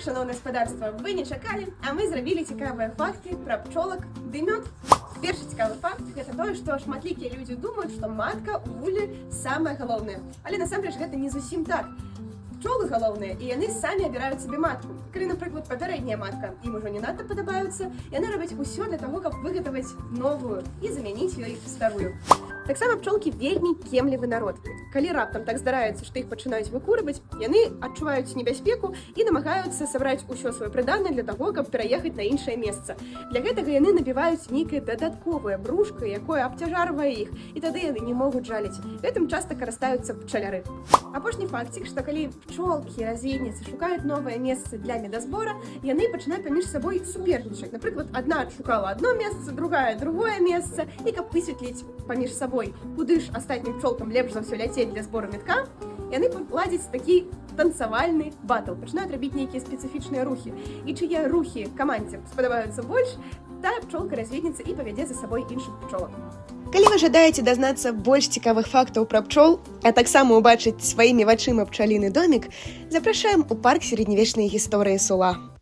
шановне господарство, ви не чакалі, а мы зрабілі цікавыя факты пра пчолак ды мёд. Першы цікавы факт – гэта тое, што шматлікія людзі думаюць, што матка ў вуллі самае галоўнае. Але насамрэч гэта не зусім так. Пчолы галоўныя, і яны самі абіраюць сабе матку. Калі, напрыклад, папярэдняя матка ім ужо не надта падабаюцца, яны робяць усё для таго, каб выгатаваць новую і замяніць ёй старую. Таксама пчолкі вельмі кемлівы народ. Калі раптам так здараецца, што іх пачынаюць выкурваць, яны адчуваюць небяспеку і намагаюцца сабраць усё сваё прыданне для таго, каб пераехаць на іншае месца. Для гэтага яны набіваюць нейкае дадатковае брушка, якое абцяжарвае іх, і тады яны не могуць жаліць. Гэтым часта карыстаюцца пчаляры. Апошні факцік, што калі пчолкі, разведніцы шукаюць новае месца для медазбора, яны пачынаюць паміж сабой супернічаць. Напрыклад, адна шукала адно месца, другая другое месца, і каб высветліць паміж сабой, куды ж астатнім пчолкам лепш за ўсё ляцець для збору медка, яны ладзяць такі танцавальны батл, пачынаюць рабіць нейкія спецыфічныя рухі. І чые рухі камандзе спадабаюцца больш, тая пчолка-разведніца і павядзе за сабой іншых пчолак. Калі вы жадаеце дазнацца больш цікавых фактаў пра пчол, а таксама ўбачыць сваімі вачыма пчаліны домік, запрашаем у парк сярэднявечнай гісторыі Сула.